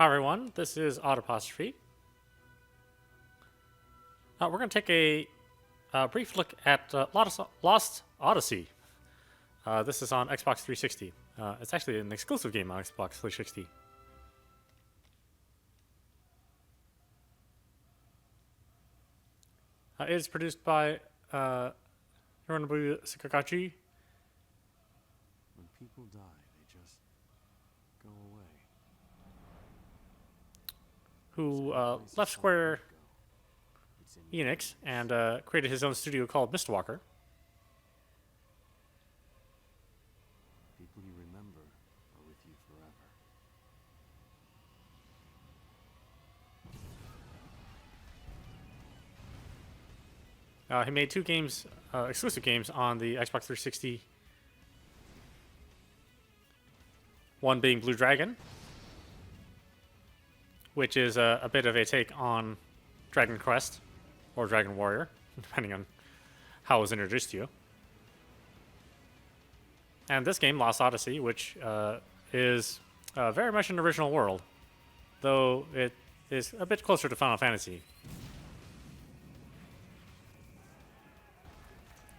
Hi everyone, this is audap. We're going to take a brief look at Lost Odyssey. This is on Xbox 360. It's actually an exclusive game on Xbox 360. It is produced by Hironobu Sakagachi, When people die, they just go away. who left Square Enix and created his own studio called Mistwalker. People you remember are with you forever. He made two games, exclusive games on the Xbox 360. One being Blue Dragon, which is a bit of a take on Dragon Quest or Dragon Warrior, depending on how it was introduced to you. And this game, Lost Odyssey, which is very much an original world, though it is a bit closer to Final Fantasy.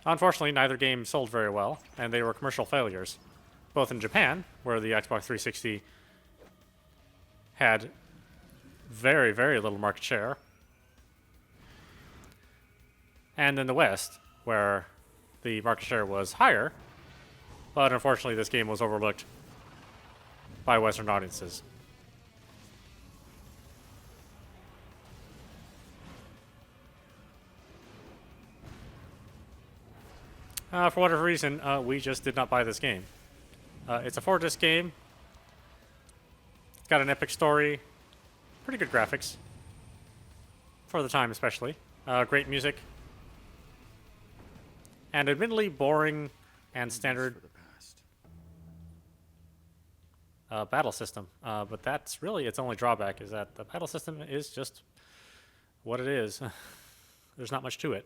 Unfortunately, neither game sold very well, and they were commercial failures, both in Japan, where the Xbox 360 had very, very little market share, and in the West, where the market share was higher, but unfortunately this game was overlooked by Western audiences. For whatever reason, we just did not buy this game. It's a 4-disc game. It's got an epic story, pretty good graphics, for the time especially. Great music, and admittedly boring and standard For the past. battle system. But that's really its only drawback, is that the battle system is just what it is. There's not much to it.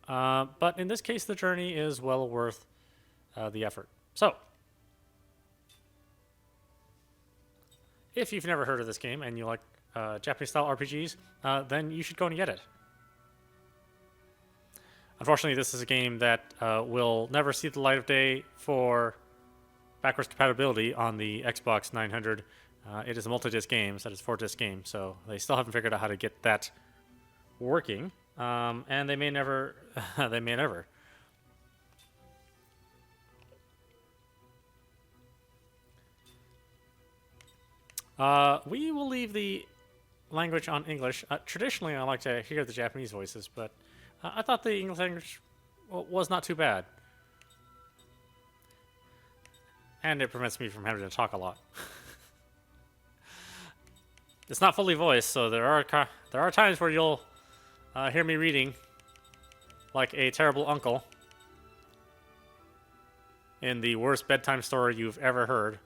But in this case, the journey is well worth the effort. So, if you've never heard of this game and you like Japanese-style RPGs, then you should go and get it. Unfortunately, this is a game that will never see the light of day for backwards compatibility on the Xbox 900. It is a multi-disc game, so it's a 4-disc game, so they still haven't figured out how to get that working. And they may never. They may never. We will leave the language on English. Traditionally, I like to hear the Japanese voices, but I thought the English language was not too bad. And it prevents me from having to talk a lot. It's not fully voiced, so there are times where you'll hear me reading like a terrible uncle in the worst bedtime story you've ever heard.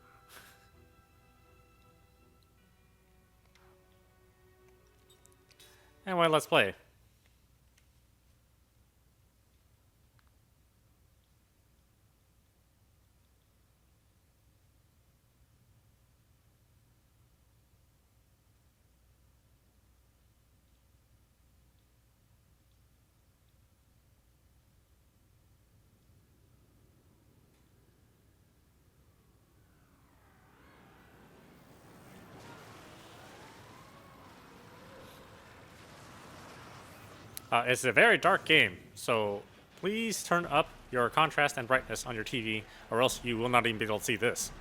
Anyway, let's play. It's a very dark game, so please turn up your contrast and brightness on your TV, or else you will not even be able to see this.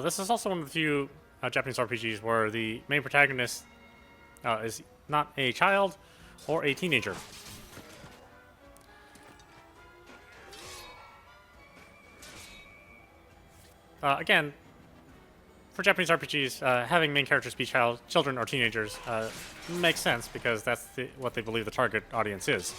This is also one of the few Japanese RPGs where the main protagonist is not a child or a teenager. Again, for Japanese RPGs, having main characters be children or teenagers makes sense because that's what they believe the target audience is.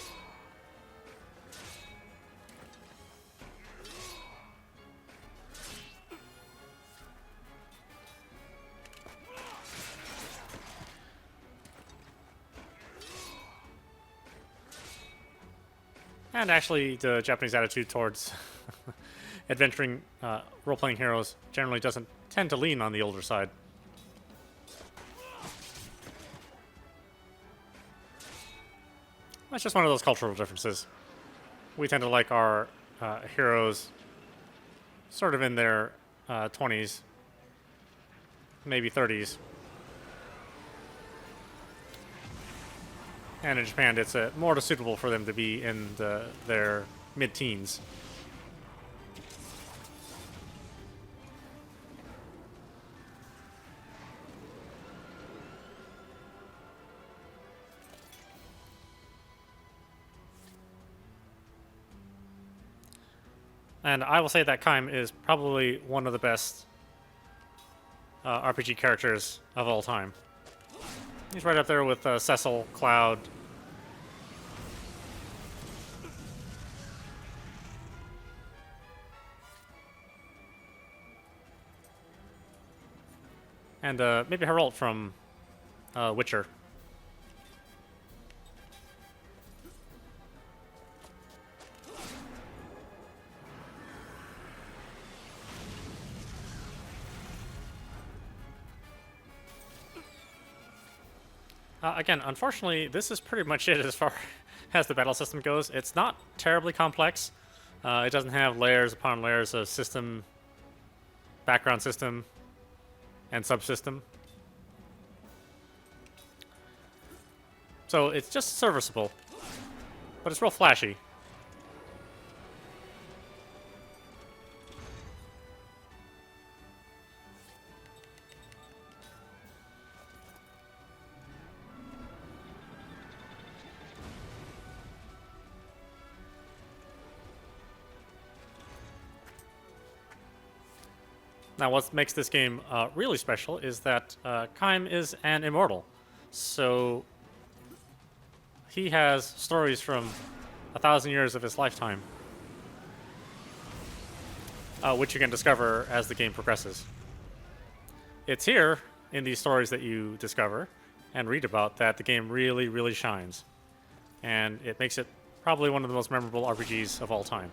And actually, the Japanese attitude towards adventuring role-playing heroes generally doesn't tend to lean on the older side. That's just one of those cultural differences. We tend to like our heroes sort of in their 20s, maybe 30s. And in Japan, it's more suitable for them to be in their mid-teens. And I will say that Kaim is probably one of the best RPG characters of all time. He's right up there with Cecil, Cloud. And maybe Geralt from Witcher. Again, unfortunately, this is pretty much it as far as the battle system goes. It's not terribly complex. It doesn't have layers upon layers of system, background system, and subsystem. So it's just serviceable, but it's real flashy. Now, what makes this game really special is that Kaim is an immortal. So he has stories from 1,000 years of his lifetime, which you can discover as the game progresses. It's here in these stories that you discover and read about that the game really, really shines. And it makes it probably one of the most memorable RPGs of all time.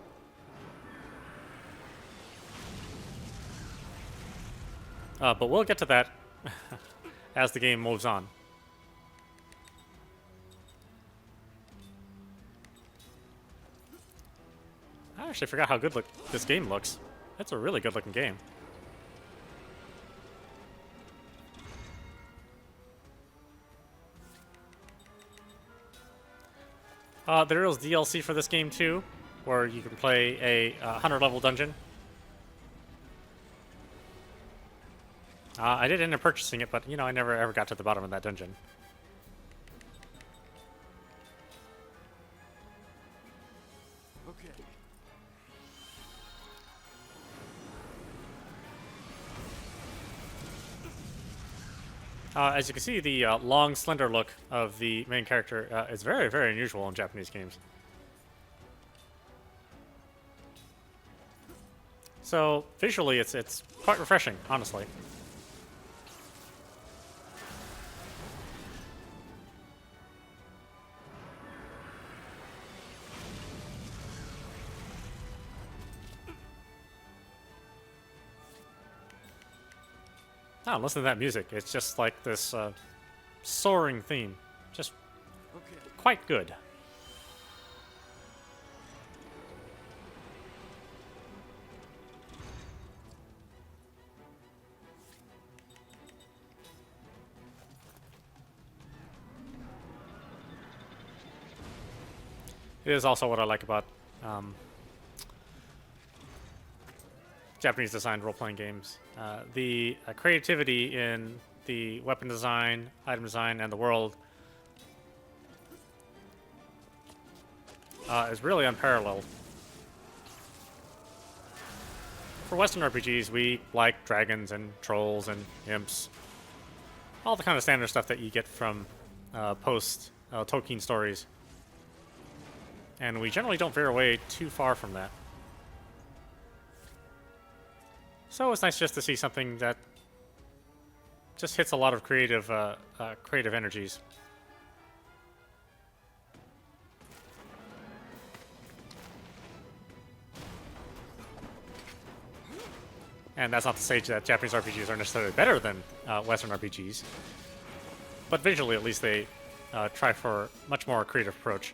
But we'll get to that as the game moves on. I actually forgot how good this game looks. It's a really good looking game. There is DLC for this game too, where you can play a 100 level dungeon. I did end up purchasing it, but you know, I never ever got to the bottom of that dungeon. Okay. As you can see, the long, slender look of the main character is very, very unusual in Japanese games. So visually, it's quite refreshing, honestly. Oh, listen to that music. It's just like this soaring theme. Just Okay. quite good. It is also what I like about Japanese designed role-playing games. The creativity in the weapon design, item design, and the world is really unparalleled. For Western RPGs, we like dragons and trolls and imps. All the kind of standard stuff that you get from post Tolkien stories. And we generally don't veer away too far from that. So it's nice just to see something that just hits a lot of creative energies. And that's not to say that Japanese RPGs are necessarily better than Western RPGs. But visually, at least, they try for a much more creative approach.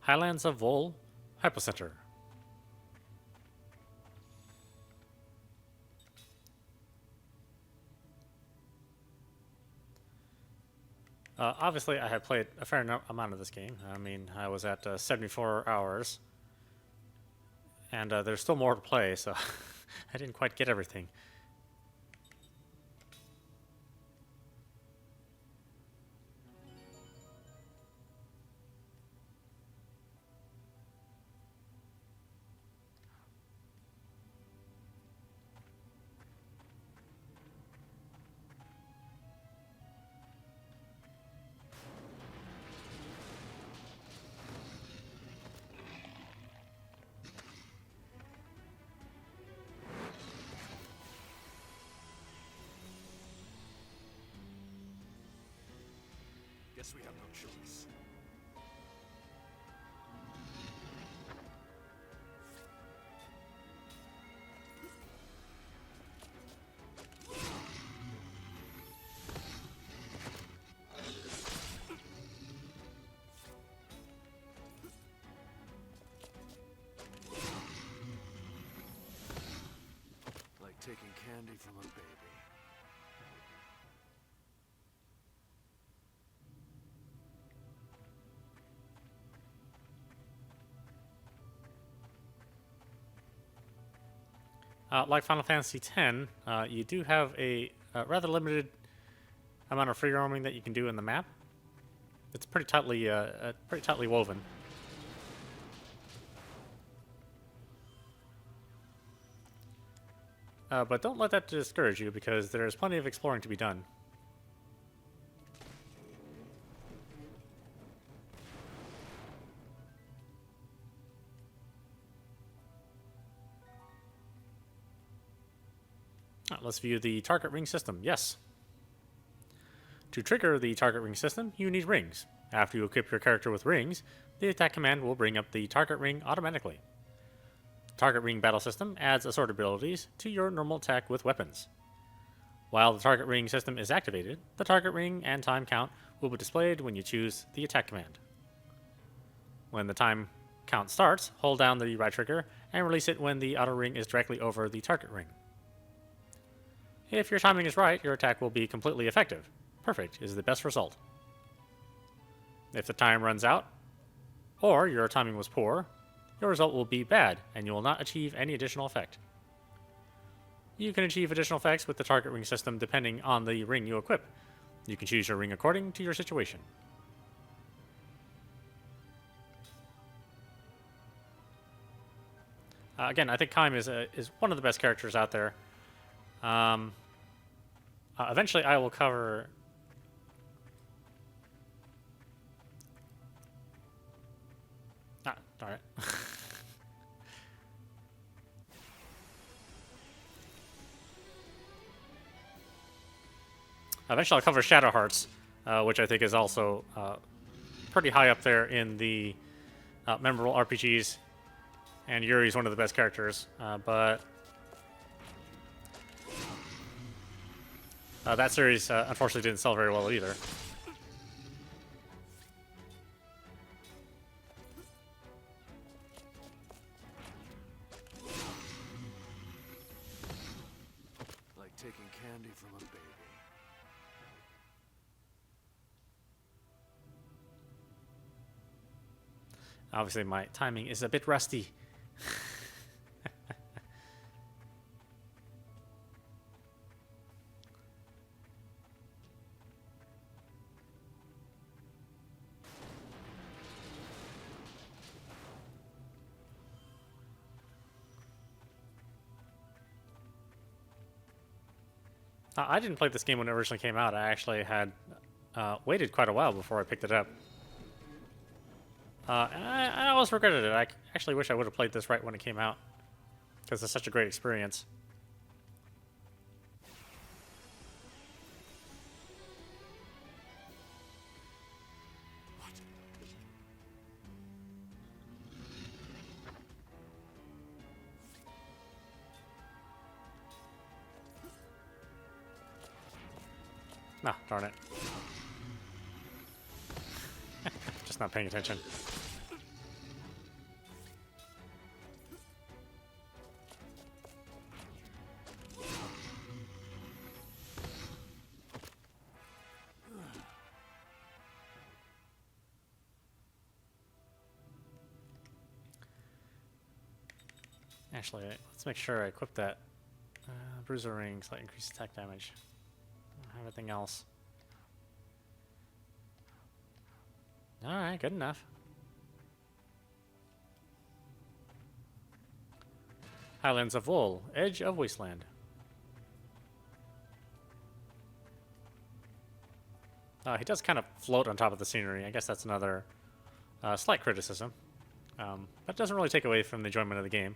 Highlands of Vol Hypocenter. Obviously, I have played a fair amount of this game. I mean, I was at 74 hours, and there's still more to play, so I didn't quite get everything. Guess we have no choice. Like Like taking candy from a baby. Like Final Fantasy X, you do have a rather limited amount of free roaming that you can do in the map. It's pretty tightly woven. But don't let that discourage you, because there's plenty of exploring to be done. Let's view the target ring system. Yes. To trigger the target ring system, you need rings. After you equip your character with rings, the attack command will bring up the target ring automatically. The target ring battle system adds assorted abilities to your normal attack with weapons. While the target ring system is activated, the target ring and time count will be displayed when you choose the attack command. When the time count starts, hold down the right trigger and release it when the auto ring is directly over the target ring. If your timing is right, your attack will be completely effective. Perfect is the best result. If the time runs out, or your timing was poor, your result will be bad, and you will not achieve any additional effect. You can achieve additional effects with the target ring system depending on the ring you equip. You can choose your ring according to your situation. Again, I think Kaim is one of the best characters out there. Eventually, I will cover. Darn it. Eventually, I'll cover Shadow Hearts, which I think is also pretty high up there in the memorable RPGs. And Yuri's one of the best characters, but that series unfortunately didn't sell very well either. Like taking candy from a baby. Obviously, my timing is a bit rusty. I didn't play this game when it originally came out. I actually had waited quite a while before I picked it up. And I always regretted it. I actually wish I would have played this right when it came out, because it's such a great experience. Nah, darn it. Just not paying attention. Actually, let's make sure I equip that bruiser ring so I increase attack damage. Everything else. Alright, good enough. Highlands of Wool, Edge of Wasteland. He does kind of float on top of the scenery. I guess that's another slight criticism. But it doesn't really take away from the enjoyment of the game.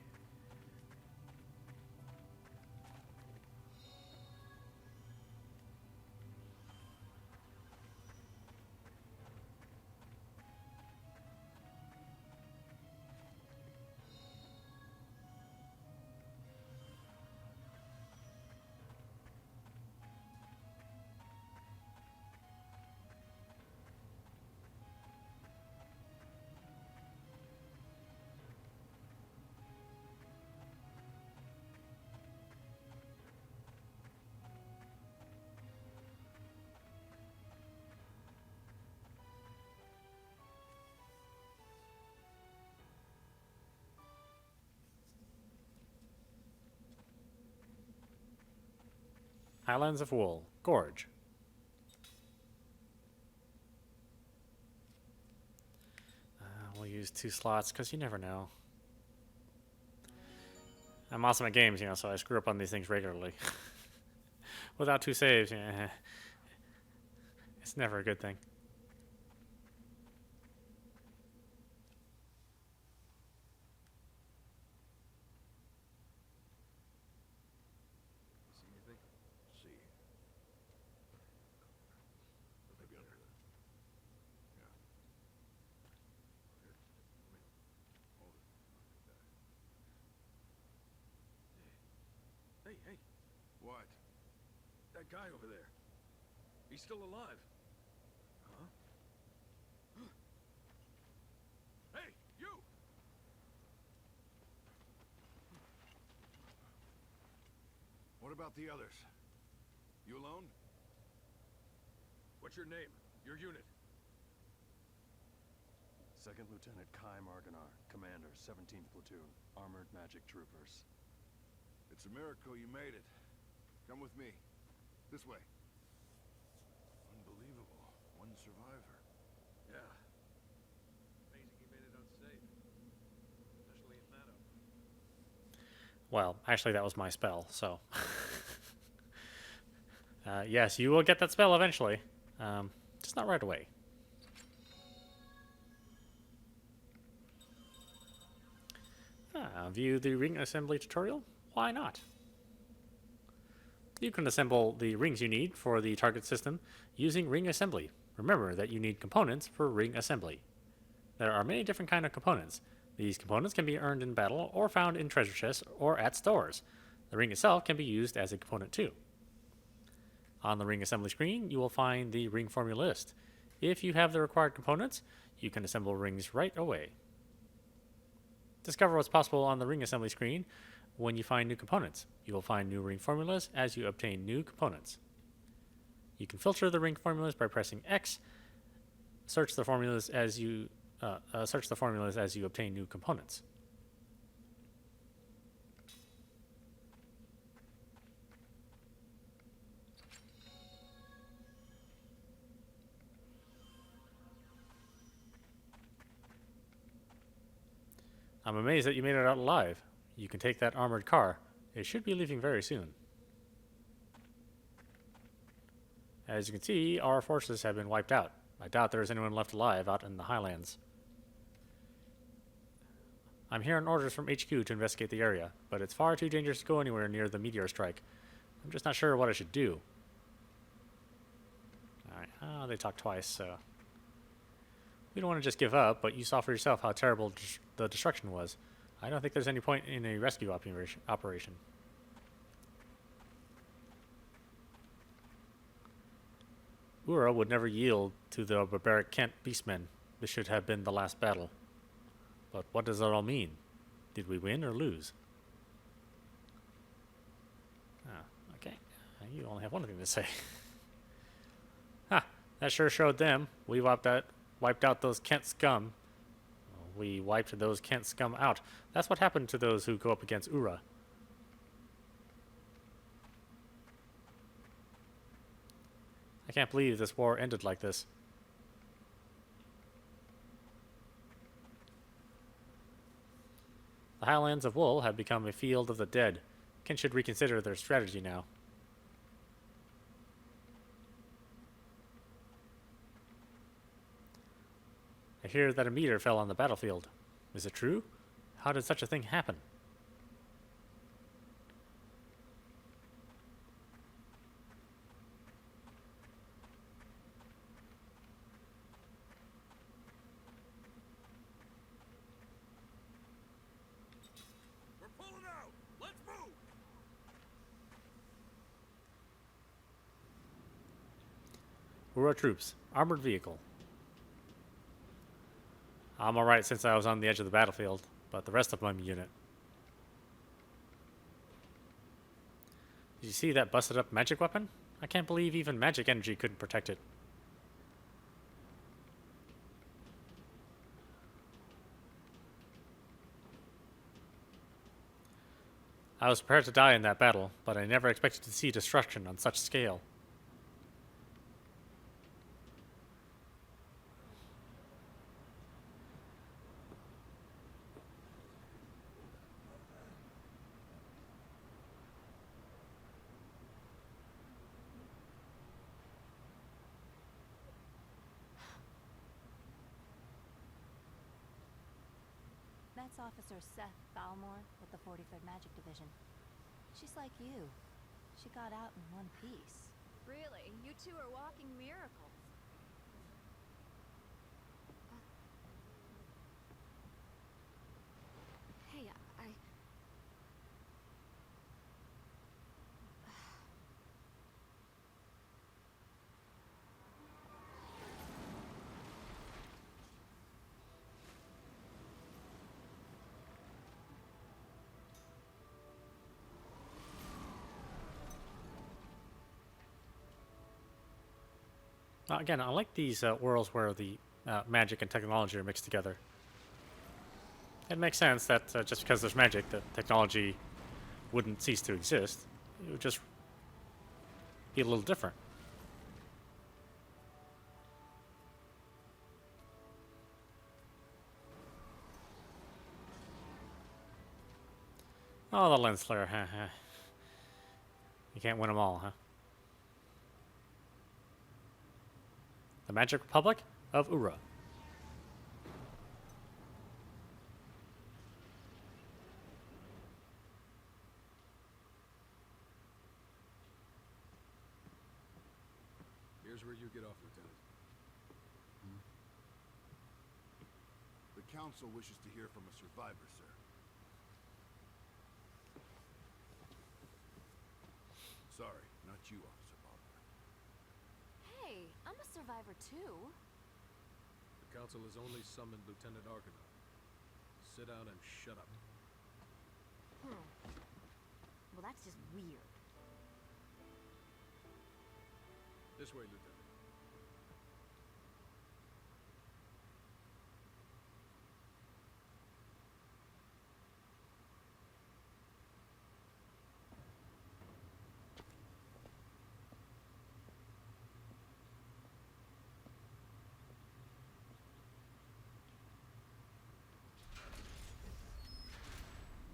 Highlands of Wool. Gorge. We'll use 2 slots because you never know. I'm awesome at games, you know, so I screw up on these things regularly. Without 2 saves, yeah, it's never a good thing. See anything? See. Maybe under there. Yeah. Here. Wait. Hold it. Like that. Hey, hey. What? That guy over there. He's still alive. Huh? Hey, you! What about the others? You alone? What's your name? Your unit? Second Lieutenant Kai Marganar, Commander, 17th Platoon, Armored Magic Troopers. It's a miracle you made it. Come with me. This way. Unbelievable. One survivor. Yeah. Amazing he made it out safe. Especially in that outfit. Well, actually, that was my spell, so. Yes, you will get that spell eventually. Just not right away. View the ring assembly tutorial? Why not? You can assemble the rings you need for the target system using ring assembly. Remember that you need components for ring assembly. There are many different kinds of components. These components can be earned in battle or found in treasure chests or at stores. The ring itself can be used as a component too. On the ring assembly screen, you will find the ring formula list. If you have the required components, you can assemble rings right away. Discover what's possible on the ring assembly screen when you find new components. You will find new ring formulas as you obtain new components. You can filter the ring formulas by pressing X. Search the formulas as you obtain new components. I'm amazed that you made it out alive. You can take that armored car. It should be leaving very soon. As you can see, our forces have been wiped out. I doubt there is anyone left alive out in the highlands. I'm here on orders from HQ to investigate the area, but it's far too dangerous to go anywhere near the meteor strike. I'm just not sure what I should do. Alright, they talked twice, so... We don't want to just give up, but you saw for yourself how terrible the destruction was. I don't think there's any point in a rescue operation. Ura would never yield to the barbaric Kent beastmen. This should have been the last battle. But what does that all mean? Did we win or lose? Okay. You only have one thing to say. That sure showed them. We wiped out those Kent scum. We wiped those Kent scum out. That's what happened to those who go up against Ura. I can't believe this war ended like this. The Highlands of Wool have become a field of the dead. Kent should reconsider their strategy now. I hear that a meteor fell on the battlefield. Is it true? How did such a thing happen? We're pulling out! Let's move! Ura troops. Armored vehicle. I'm alright since I was on the edge of the battlefield, but the rest of my unit. Did you see that busted up magic weapon? I can't believe even magic energy couldn't protect it. I was prepared to die in that battle, but I never expected to see destruction on such scale. That's Officer Seth Falmore with the 43rd Magic Division. She's like you. She got out in one piece. Really? You two are walking miracles. Hey, I... Again, I like these worlds where the magic and technology are mixed together. It makes sense that just because there's magic, the technology wouldn't cease to exist. It would just be a little different. Oh, the lens flare. You can't win them all, huh? The Magic Republic of Ura. Here's where you get off, Lieutenant. The Council wishes to hear from a survivor, sir. Sorry, not you, Officer Baldwin. Hey, I'm a survivor too. The Council has only summoned Lieutenant Argonaut. Sit down and shut up. Well, that's just weird. This way, Lieutenant.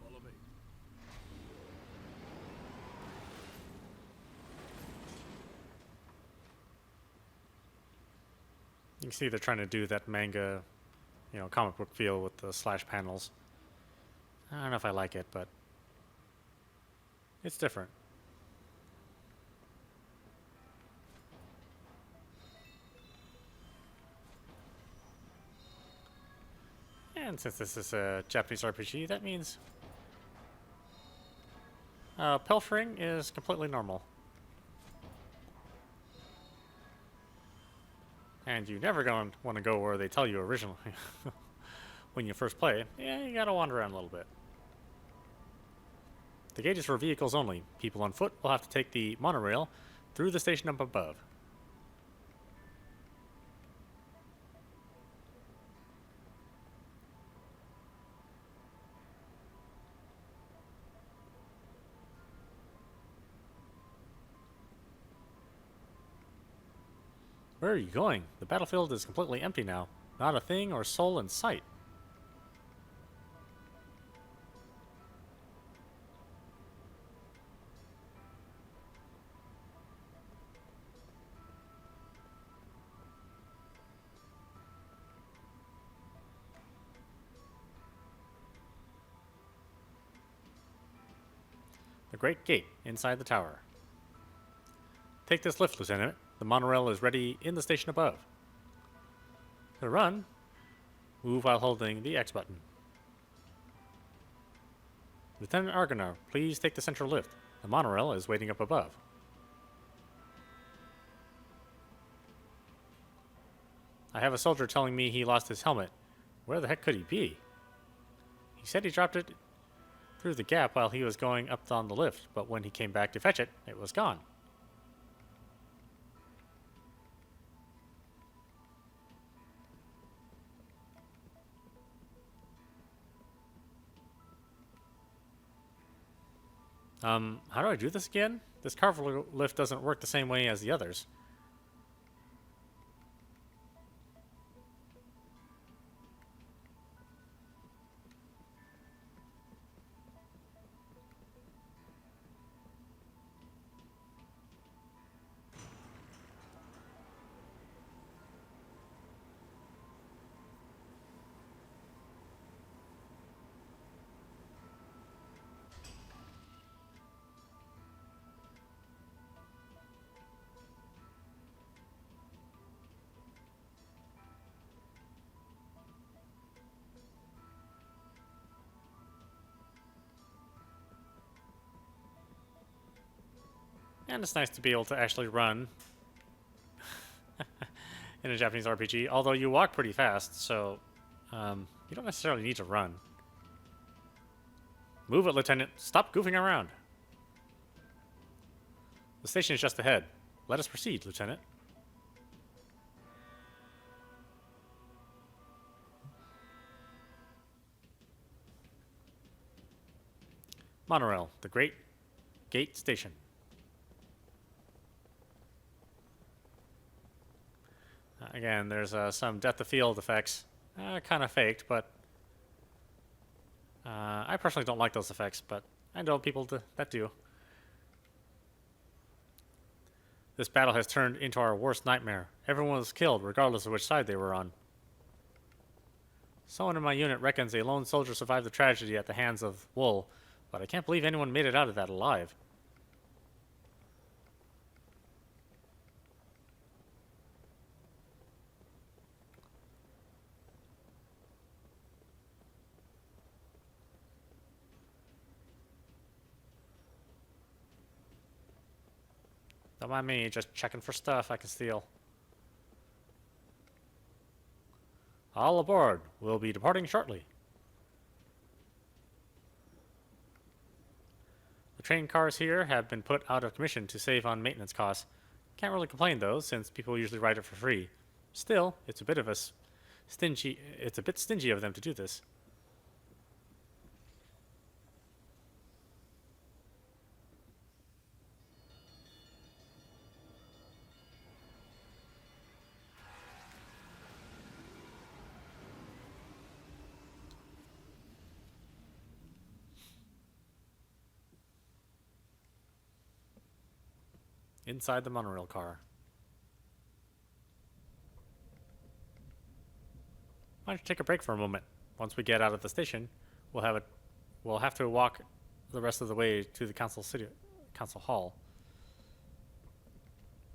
Follow me. You can see they're trying to do that manga, comic book feel with the slash panels. I don't know if I like it, but it's different. And since this is a Japanese RPG, that means pilfering is completely normal. And you never want to go where they tell you originally when you first play. Yeah, you gotta wander around a little bit. The gate is for vehicles only. People on foot will have to take the monorail through the station up above. Where are you going? The battlefield is completely empty now. Not a thing or soul in sight. The Great Gate inside the tower. Take this lift, Lieutenant. The monorail is ready in the station above. To run, move while holding the X button. Lieutenant Argonaut, please take the central lift. The monorail is waiting up above. I have a soldier telling me he lost his helmet. Where the heck could he be? He said he dropped it through the gap while he was going up on the lift, but when he came back to fetch it, it was gone. How do I do this again? This carver lift doesn't work the same way as the others. And it's nice to be able to actually run in a Japanese RPG, although you walk pretty fast, so you don't necessarily need to run. Move it, Lieutenant. Stop goofing around. The station is just ahead. Let us proceed, Lieutenant. Monorail, the Great Gate Station. Again, there's some depth of field effects. Kind of faked, but I personally don't like those effects, but I know people that do. This battle has turned into our worst nightmare. Everyone was killed, regardless of which side they were on. Someone in my unit reckons a lone soldier survived the tragedy at the hands of Wool, but I can't believe anyone made it out of that alive. Don't mind me, just checking for stuff I can steal. All aboard. We'll be departing shortly. The train cars here have been put out of commission to save on maintenance costs. Can't really complain though, since people usually ride it for free. Still, it's a bit stingy of them to do this. Inside the monorail car. Why don't you take a break for a moment? Once we get out of the station, we'll have to walk the rest of the way to the council hall.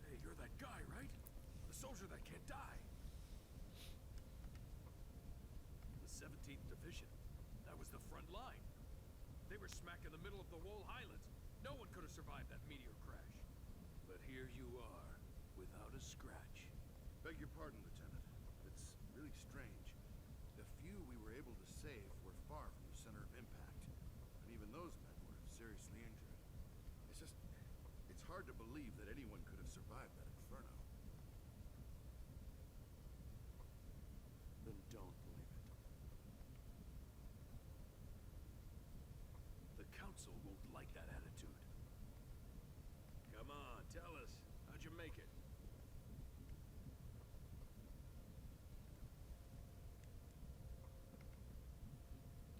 Hey, you're that guy, right? The soldier that can't die. The 17th Division. That was the front line. They were smack in the middle of the Wool Highlands. No one could have survived that meteor crash. But here you are, without a scratch. Beg your pardon, Lieutenant. It's really strange. The few we were able to save were far from the center of impact. And even those men were seriously injured. It's hard to believe that anyone could have survived that inferno. Then don't believe it. The Council won't like that attitude. Come on, tell us. How'd you make it?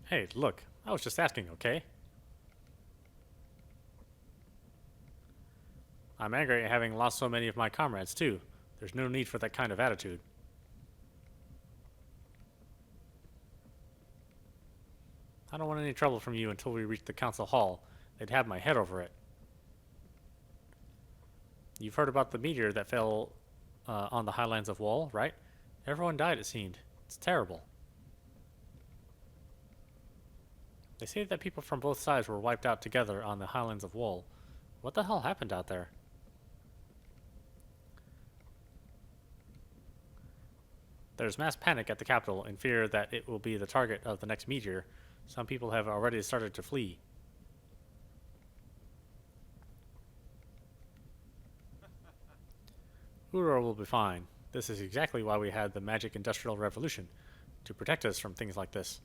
Hey, look, I was just asking, okay? I'm angry at having lost so many of my comrades, too. There's no need for that kind of attitude. I don't want any trouble from you until we reach the council hall. They'd have my head over it. You've heard about the meteor that fell on the highlands of Wool, right? Everyone died, it seemed. It's terrible. They say that people from both sides were wiped out together on the highlands of Wool. What the hell happened out there? There's mass panic at the capital in fear that it will be the target of the next meteor. Some people have already started to flee. Uro will be fine. This is exactly why we had the Magic Industrial Revolution, to protect us from things like this.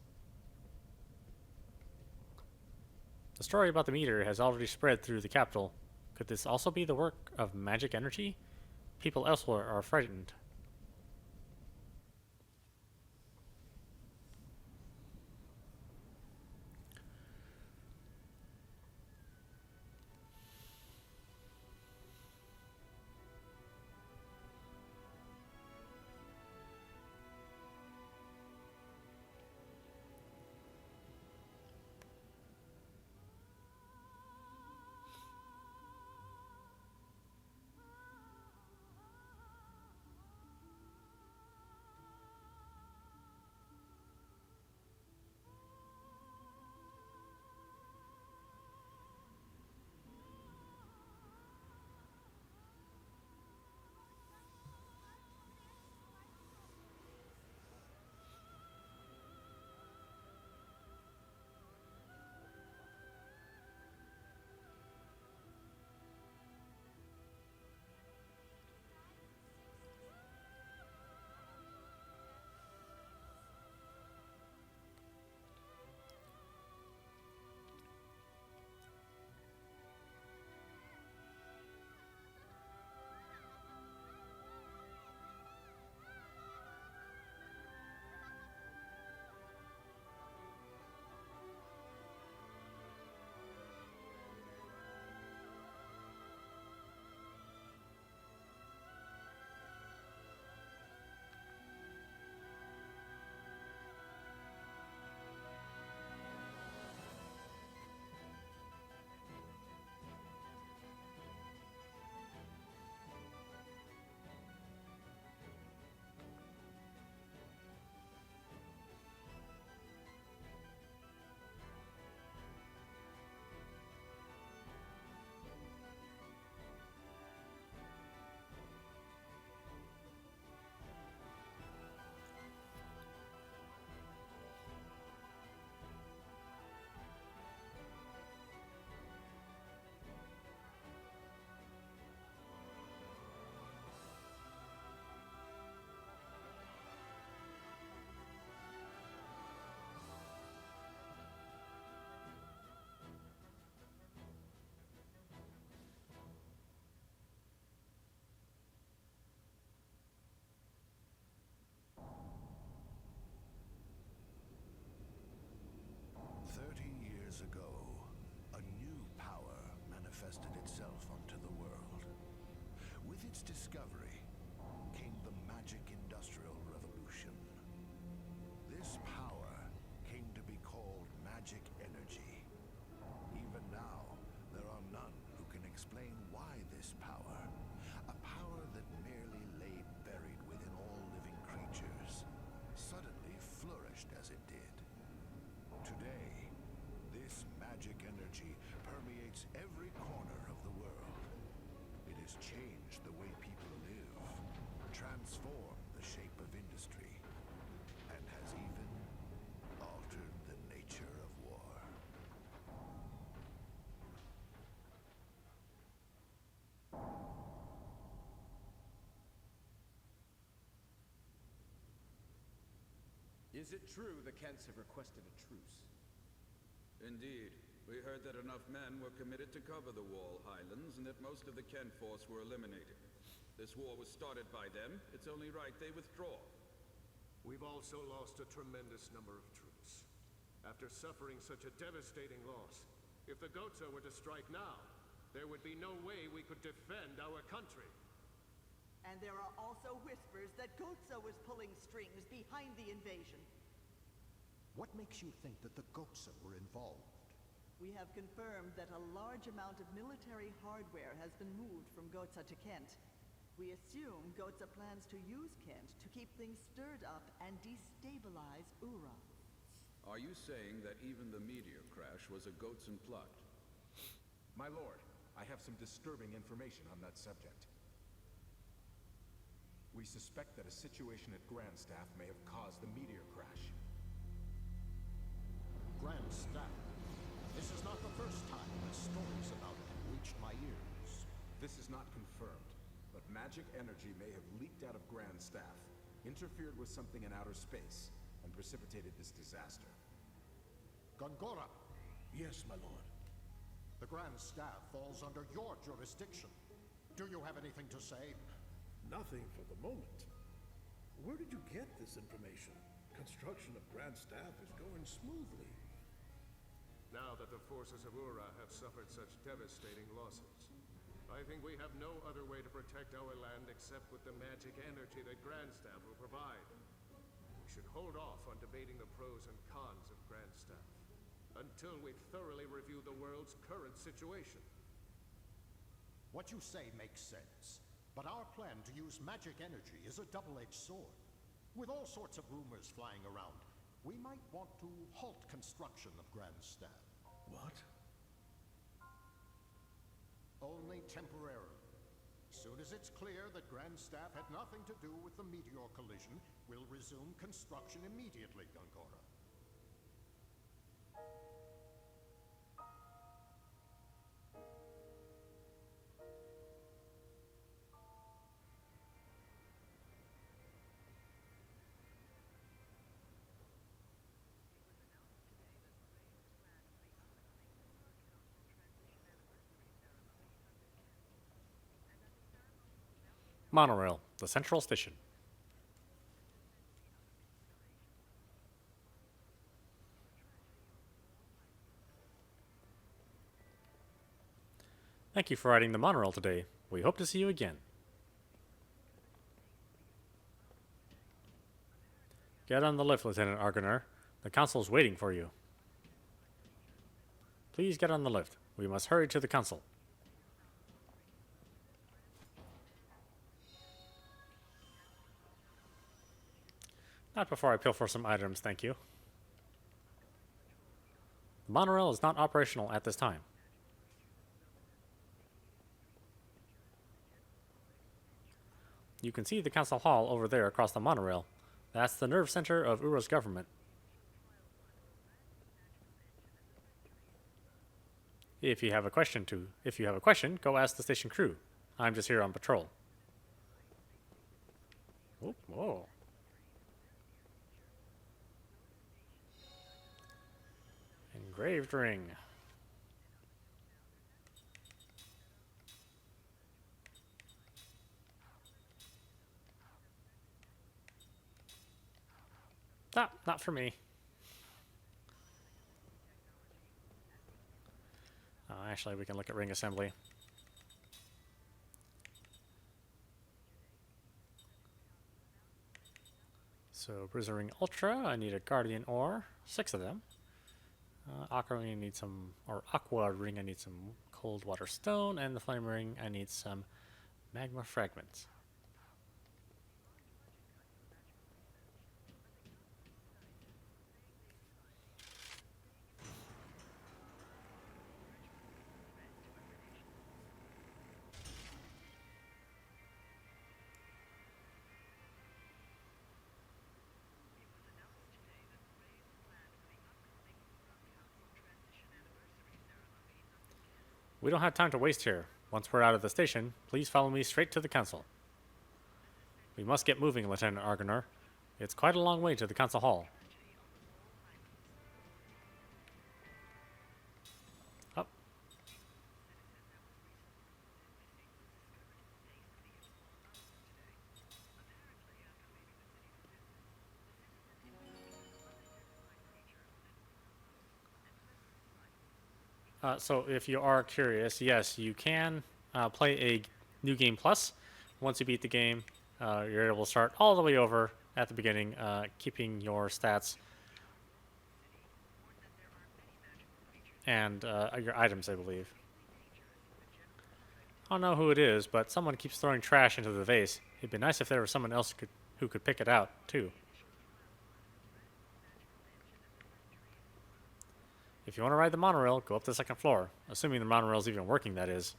The story about the meteor has already spread through the capital. Could this also be the work of magic energy? People elsewhere are frightened. Ago, a new power manifested itself onto the world. With its discovery came the magic industrial revolution. This power came to be called magic energy. Even now, there are none who can explain why this power, a power that merely lay buried within all living creatures, suddenly flourished as it did. Today, this magic energy permeates every corner of the world. It has changed the way people live, transformed the shape of industry, and has even altered the nature of war. Is it true the Kents have requested a truce? Indeed. We heard that enough men were committed to cover the Wall Highlands and that most of the Kent force were eliminated. This war was started by them. It's only right they withdraw. We've also lost a tremendous number of troops. After suffering such a devastating loss, if the Goatsa were to strike now, there would be no way we could defend our country. And there are also whispers that Goatsa was pulling strings behind the invasion. What makes you think that the Goatsa were involved? We have confirmed that a large amount of military hardware has been moved from Goatsa to Kent. We assume Goatsa plans to use Kent to keep things stirred up and destabilize Ura. Are you saying that even the meteor crash was a Goatsan plot? My lord, I have some disturbing information on that subject. We suspect that a situation at Grandstaff may have caused the meteor crash. Grandstaff. This is not the first time that stories about it have reached my ears. This is not confirmed, but magic energy may have leaked out of Grandstaff, interfered with something in outer space, and precipitated this disaster. Gongora! Yes, my lord. The Grand Staff falls under your jurisdiction. Do you have anything to say? Nothing for the moment. Where did you get this information? Construction of Grand Staff is going smoothly. Now that the forces of Ura have suffered such devastating losses, I think we have no other way to protect our land except with the magic energy that Grandstaff will provide. We should hold off on debating the pros and cons of Grandstaff until we thoroughly review the world's current situation. What you say makes sense, but our plan to use magic energy is a double-edged sword. With all sorts of rumors flying around, we might want to halt construction of Grandstaff. What? Only temporarily. As soon as it's clear that Grandstaff had nothing to do with the meteor collision, we'll resume construction immediately, Gongora. Monorail, the central station. Thank you for riding the monorail today. We hope to see you again. Get on the lift, Lieutenant Argonar. The Council's waiting for you. Please get on the lift. We must hurry to the Council. Not before I pilfer some items, thank you. The monorail is not operational at this time. You can see the council hall over there across the monorail. That's the nerve center of Ura's government. If you have a question, go ask the station crew. I'm just here on patrol. Oh, whoa. Engraved ring. Ah, not for me. Actually, we can look at ring assembly. So, Bruiser Ring Ultra, I need a Guardian Ore, 6 of them. Aqua Ring, I need some, or Aqua Ring, I need some Cold Water Stone, and the Flame Ring, I need some Magma Fragments. We don't have time to waste here. Once we're out of the station, please follow me straight to the council. We must get moving, Lieutenant Argonar. It's quite a long way to the council hall. Up. So if you are curious, yes, you can play a New Game Plus. Once you beat the game, you're able to start all the way over at the beginning, keeping your stats and your items, I believe. I don't know who it is, but someone keeps throwing trash into the vase. It'd be nice if there was someone else who could pick it out, too. If you want to ride the monorail, go up the second floor. Assuming the monorail's even working, that is.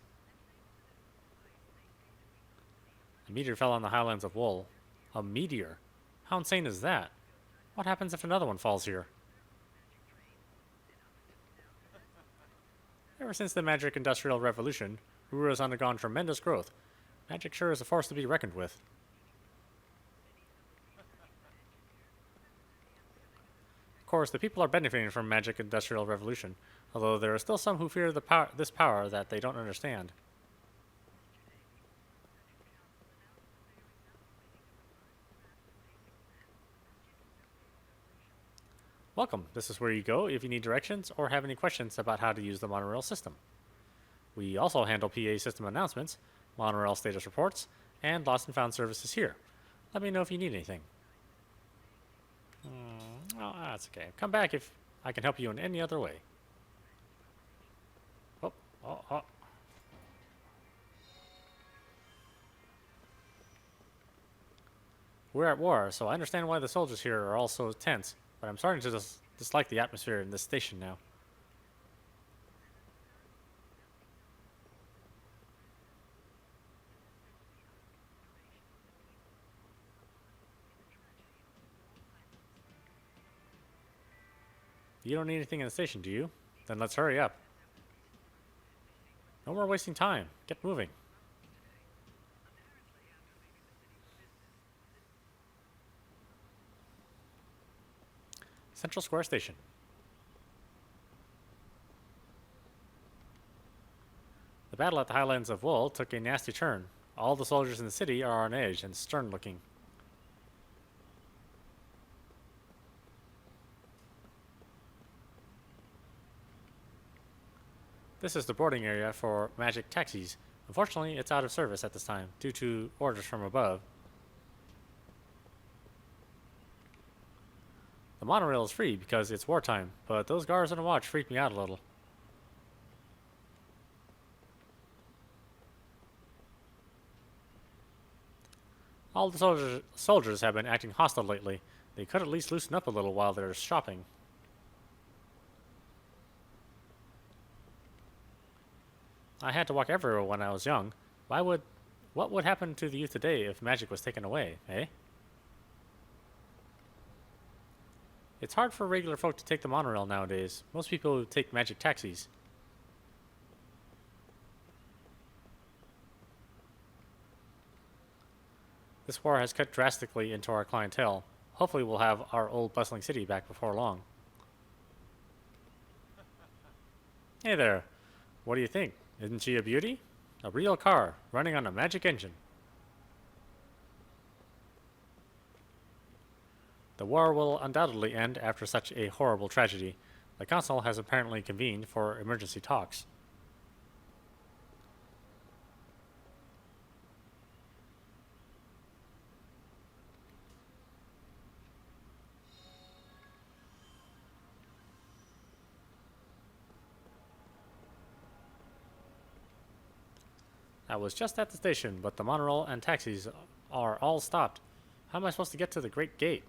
A meteor fell on the highlands of Wool. A meteor? How insane is that? What happens if another one falls here? Ever since the Magic Industrial Revolution, Ura has undergone tremendous growth. Magic sure is a force to be reckoned with. course, the people are benefiting from magic industrial revolution, although there are still some who fear this power that they don't understand. Welcome. This is where you go if you need directions or have any questions about how to use the monorail system. We also handle PA system announcements, monorail status reports, and lost and found services here. Let me know if you need anything. Oh, that's okay. Come back if I can help you in any other way. Oh. We're at war, so I understand why the soldiers here are all so tense, but I'm starting to dislike the atmosphere in this station now. You don't need anything in the station, do you? Then let's hurry up. No more wasting time. Get moving. Central Square Station. The battle at the Highlands of Wool took a nasty turn. All the soldiers in the city are on edge and stern looking. This is the boarding area for magic taxis. Unfortunately, it's out of service at this time due to orders from above. The monorail is free because it's wartime, but those guards on the watch freak me out a little. All the soldiers have been acting hostile lately. They could at least loosen up a little while they're shopping. I had to walk everywhere when I was young. What would happen to the youth today if magic was taken away, eh? It's hard for regular folk to take the monorail nowadays. Most people take magic taxis. This war has cut drastically into our clientele. Hopefully we'll have our old bustling city back before long. Hey there. What do you think? Isn't she a beauty? A real car, running on a magic engine. The war will undoubtedly end after such a horrible tragedy. The council has apparently convened for emergency talks. I was just at the station, but the monorail and taxis are all stopped. How am I supposed to get to the Great Gate?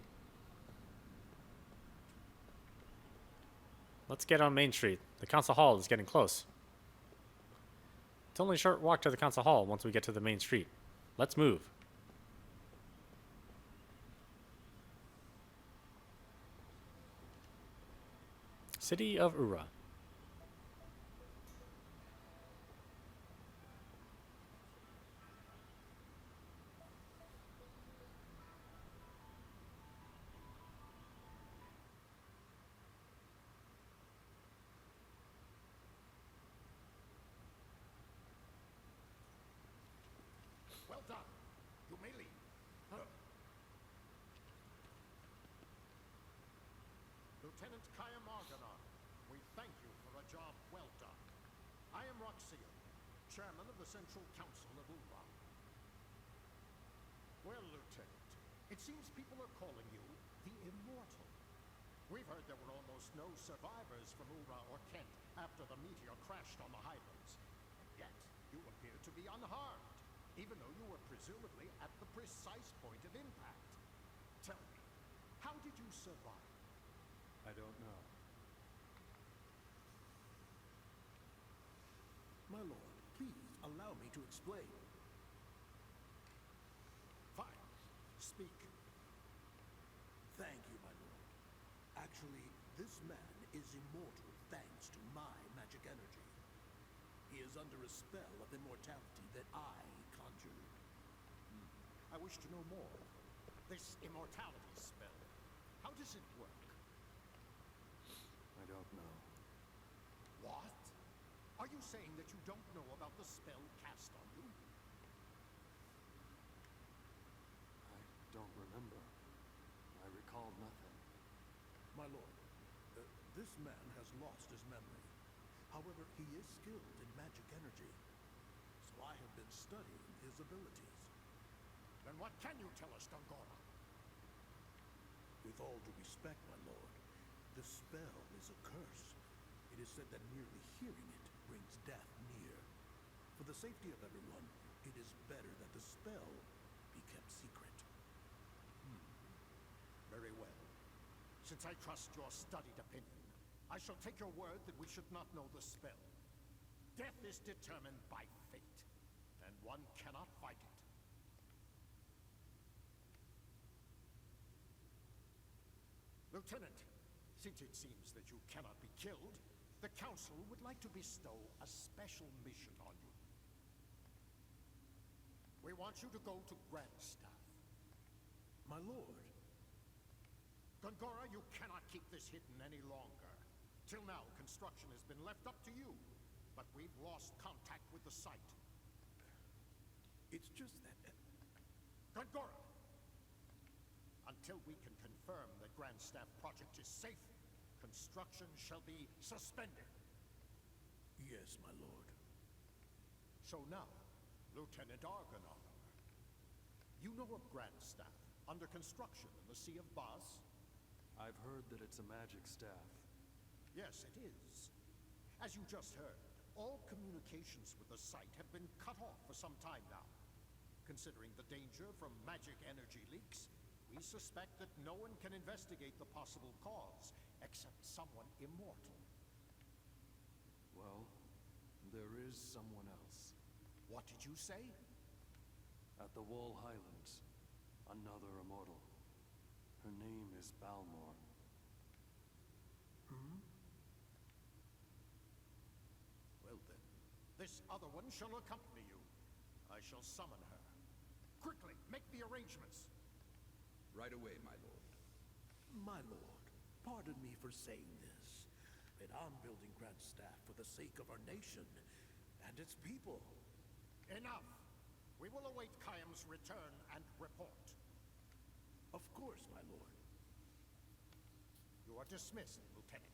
Let's get on Main Street. The council hall is getting close. It's only a short walk to the council hall once we get to the main street. Let's move. City of Ura. Well done. You may leave. Lieutenant Kaya Marganar, we thank you for a job well done. I am Roxio, chairman of the Central Council of Ura. Well, Lieutenant, it seems people are calling you the Immortal. We've heard there were almost no survivors from Ura or Kent after the meteor crashed on the Highlands. And yet, you appear to be unharmed, even though you were presumably at the precise point of impact. Tell me, how did you survive? I don't know. My lord, please allow me to explain. Fine. Speak. Thank you, my lord. Actually, this man is immortal thanks to my magic energy. He is under a spell of immortality that I conjured. I wish to know more. This immortality spell, how does it work? you saying that you don't know about the spell cast on you? I don't remember. I recall nothing. My lord, this man has lost his memory. However, he is skilled in magic energy. So I have been studying his abilities. Then what can you tell us, Gongora? With all due respect, my lord, the spell is a curse. It is said that merely hearing it brings death near. For the safety of everyone, it is better that the spell be kept secret. Very well. Since I trust your studied opinion, I shall take your word that we should not know the spell. Death is determined by fate, and one cannot fight it. Lieutenant, since it seems that you cannot be killed, the Council would like to bestow a special mission on you. We want you to go to Grandstaff. My lord, Gongora, you cannot keep this hidden any longer. Till now, construction has been left up to you, but we've lost contact with the site. it's just that... Gongora! Until we can confirm that Grandstaff project is safe, construction shall be suspended. Yes, my lord. So now, Lieutenant Argonar, you know of Grandstaff, under construction in the Sea of Bas? I've heard that it's a magic staff. Yes, it is. As you just heard, all communications with the site have been cut off for some time now. Considering the danger from magic energy leaks, we suspect that no one can investigate the possible cause, except someone immortal. Well, there is someone else. What did you say? At the Wall Highlands, another immortal. Her name is Balmor. Well then, this other one shall accompany you. I shall summon her. Quickly, make the arrangements. Right away, my lord. My lord, pardon me for saying this, but I'm building Grandstaff for the sake of our nation and its people. Enough! We will await Khaim's return and report. Of course, my lord. You are dismissed, Lieutenant.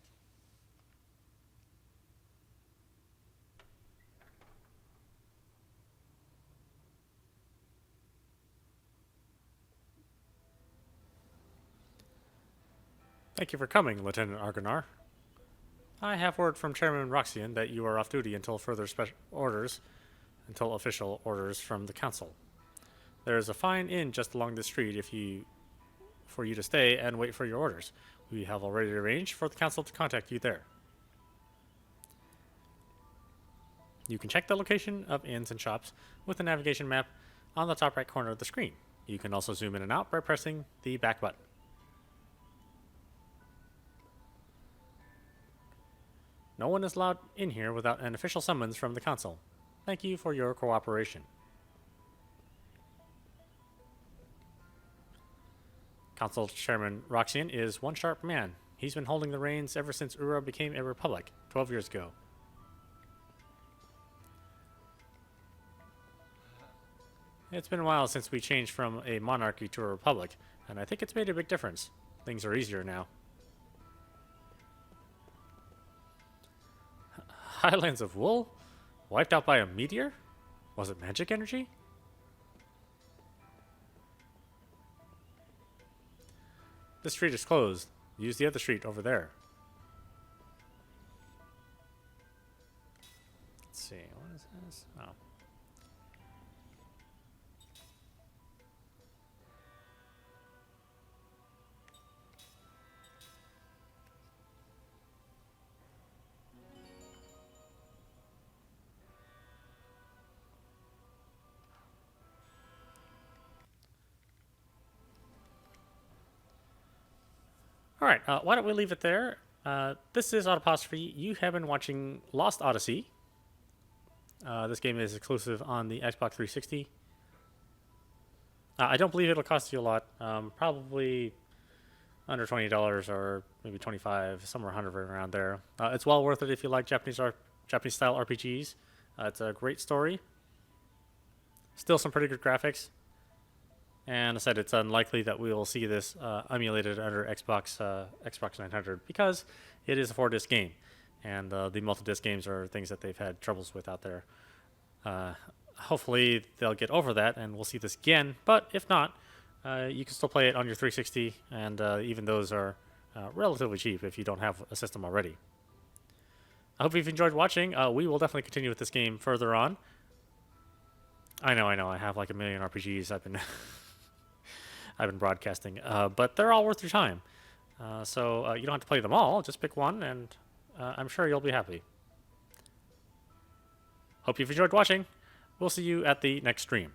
Thank you for coming, Lieutenant Argonar. I have word from Chairman Roxian that you are off duty until further until official orders from the Council. There is a fine inn just along the street for you to stay and wait for your orders. We have already arranged for the Council to contact you there. You can check the location of inns and shops with the navigation map on the top right corner of the screen. You can also zoom in and out by pressing the back button. No one is allowed in here without an official summons from the Council. Thank you for your cooperation. Council Chairman Roxian is one sharp man. He's been holding the reins ever since Ura became a republic 12 years ago. It's been a while since we changed from a monarchy to a republic, and I think it's made a big difference. Things are easier now. Highlands of Wool? Wiped out by a meteor? Was it magic energy? This street is closed. Use the other street over there. Let's see, what is this? Oh. All right, why don't we leave it there? This is Autopostrophe. You have been watching Lost Odyssey. This game is exclusive on the Xbox 360. I don't believe it'll cost you a lot. Probably under $20 or maybe $25, somewhere 100 around there. It's well worth it if you like Japanese Japanese style RPGs. It's a great story. Still some pretty good graphics. And I said it's unlikely that we will see this emulated under Xbox 900 because it is a 4-disc game, and the multi-disc games are things that they've had troubles with out there. Hopefully they'll get over that, and we'll see this again. But if not, you can still play it on your 360, and even those are relatively cheap if you don't have a system already. I hope you've enjoyed watching. We will definitely continue with this game further on. I know. I have like a million RPGs I've been I've been broadcasting, but they're all worth your time. So you don't have to play them all. Just pick one, and I'm sure you'll be happy. Hope you've enjoyed watching. We'll see you at the next stream.